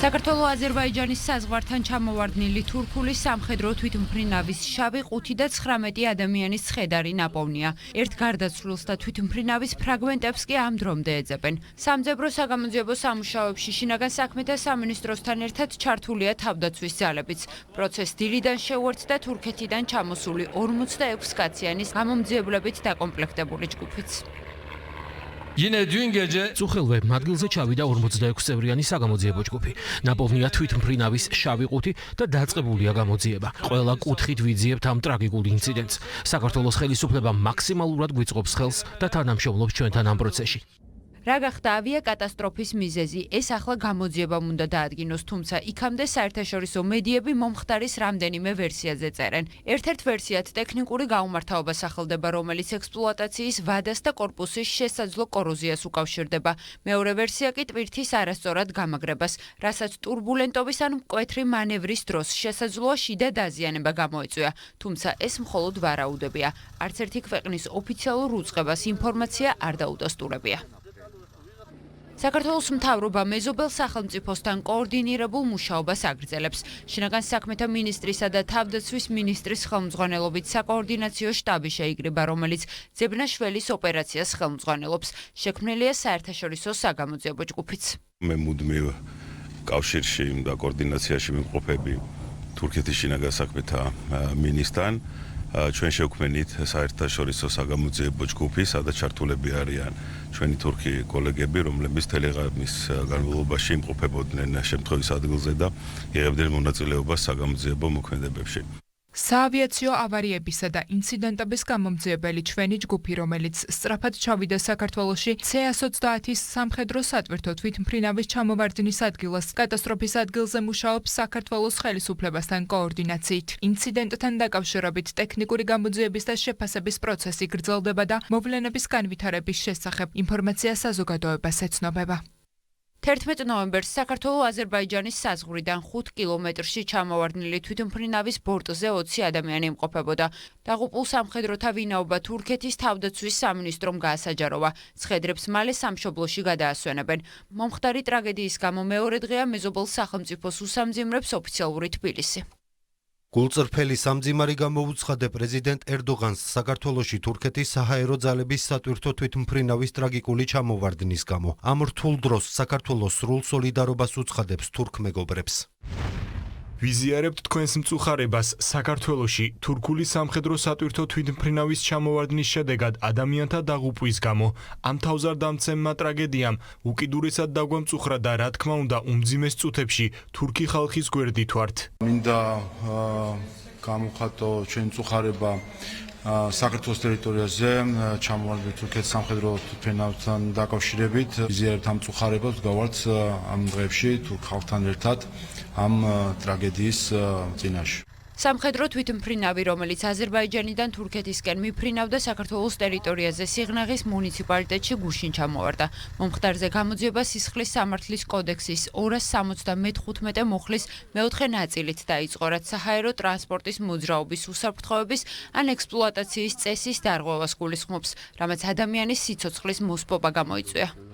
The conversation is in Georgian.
საქართველოს აზერბაიჯანის საზღვართან ჩამოვარდნილი თურქული სამხედრო თვითმფრინავის შავი ყუთი და 19 ადამიანის ცხედარი ნაპოვნია. ერთ გარდაცვლილს და თვითმფრინავის ფრაგმენტებს კი ამ დრომდე ეძებენ. სამძებრო საგამოძიებო სამუშაოებში შინაგან საქმეთა სამინისტროსთან ერთად ჩართულია თავდაცვის ძალებიც. პროცესს დილიდან შეუერთდა თურქეთიდან ჩამოსული 46 კაციანის გამომძიებლებით დაკომპლექტებული ჯგუფიც. Yine dün gece Წუხილვე მადგილზე ჩავიდა 46 წევრიანი საგამოძიებო ჯგუფი. ნაპოვნია თვითმფრინავის შავი ყუთი და დაწყებულია გამოძიება. ყველა კუთხით ვიძიებთ ამ ტრაგიკულ ინციდენტს. საქართველოს ხელისუფლება მაქსიმალურად გვიწყობს ხელს და თანამშრომლობს ჩვენთან ამ პროცესში. რა გახდა ავიაკატასტროფის მიზეზი, ეს ახლა გამოძიებამ უნდა დაადგინოს, თუმცა იქამდე საერთაშორისო მედიები მომხდარის რამდენიმე ვერსიაზე წერენ. ერთ-ერთ ვერსიად ტექნიკური გაუმართავება სახელდება, რომელიც ექსპლუატაციის ვადას და კორპუსის შესაძლო კოროზიას უკავშირდება. მეორე ვერსია კი ტვირთის არასწორად გამაგრებას, რასაც ტურბულენტობის ან მკვეთრი მანევრის დროს შესაძლოა შიდა დაზიანება გამოეწვია, თუმცა ეს მხოლოდ ვარაუდებია. არც ერთი ქვეყნის ოფიციალურ უწყებას ინფორმაცია არ დაუდასტურებია. საქართველოს მთავრობა მეზობელ სახელმწიფოსთან კოორდინირებულ მუშაობას აგრძელებს. შინაგან საქმეთა მინისტრისა და თავდაცვის მინისტრის ხელმძღვანელობით საკოორდინაციო შტაბი შეიკრიბა, რომელიც ძებნაშველის ოპერაციას ხელმძღვანელობს. შექმნილია საერთაშორისო საგამოძიებო ჯგუფიც. მე მუდმივ კავშირში და კოორდინაციაში ვიმყოფები თურქეთის შინაგან საქმეთა მინისტრთან. ჩვენ შევქმნით საერთაშორისო საგამოძიებო ჯგუფი, სადაც ჩართულები არიან ჩვენი თურქი კოლეგები, რომლებიც ტელეგრამის განმავლობაში იმყოფებოდნენ შემთხვევის ადგილზე და იღებდნენ მონაწილეობას საგამოძიებო მოქმედებებში. საავიაციო ავარიებისა და ინციდენტების გამომძიებელი ჩვენი ჯგუფი, რომელიც სწრაფად ჩავიდა საქართველოში C-130-ის სამხედრო სატვირთო თვითმფრინავის ჩამოვარდნის ადგილას, კატასტროფის ადგილზე მუშაობს საქართველოს ხელისუფლებასთან კოორდინაციით. ინციდენტთან დაკავშირებით ტექნიკური გამოძიების და შეფასების პროცესი გრძელდება და მოვლენების განვითარების შესახებ ინფორმაცია საზოგადოებას ეცნობება. 11 ნოემბერს საქართველოს აზერბაიჯანის საზღვრიდან 5 კილომეტრში ჩამოვარდნილი თვითმფრინავის ბორტზე 20 ადამიანი იმყოფებოდა. დაღუპულ სამხედროთა ვინაობა თურქეთის თავდაცვის სამინისტრომ გაასაჯაროვა. ცხედრებს მალე სამშობლოში გადაასვენებენ. მომხდარი ტრაგედიის გამო მეორე დღეა მეზობელ სახელმწიფოს უსამძიმრებს ოფიციალური თბილისი. გულწრფელი სამძიმარი გამოუცხადა პრეზიდენტ ერდოღანს საქართველოში თურქეთის საჰაერო ძალების სატვირთო თვითმფრინავის ტრაგიკული ჩამოვარდნის გამო. ამ რთულ დროს საქართველოს სრულ სოლიდარობას უცხადებს თურქ მეგობრებს. ვიზიარებთ თქვენს მწუხარებას. საქართველოში თურქული სამხედრო სატვირთო თვითმფრინავის ჩამოვარდნის შედეგად ადამიანთა დაღუპვის გამო ამ თავზარდამცემმა ტრაგედიამ უკიდურესად დაგვამწუხრა და რა თქმა უნდა უმძიმეს წუთებში თურქი ხალხის გვერდით ვართ. მინდა გამოვხატო ჩვენი მწუხარება საქართველოს ტერიტორიაზე ჩამოვარდნილ თურქეთის სამხედრო თვითმფრინავთან დაკავშირებით. ვიზიარებთ ამ მწუხარებას, გავართ ამ დღეებში თურქ ხალხთან ერთად ამ ტრაგედიის წინაშე. სამხედრო თვითმფრინავი, რომელიც აზერბაიჯანიდან თურქეთისკენ მიფრინავდა საქართველოს ტერიტორიაზე სიღნაღის მუნიციპალიტეტში გუშინ ჩამოვარდა. მომხდარზე გამოძიება სისხლის სამართლის კოდექსის 275 მუხლის მეოთხე ნაწილით დაიწყო, რაც საჰაერო ტრანსპორტის მოძრაობის უსაფრთხოების ან ექსპლუატაციის წესის დარღვევას გულისხმობს, რამაც ადამიანის სიცოცხლის მოსპობა გამოიწვია.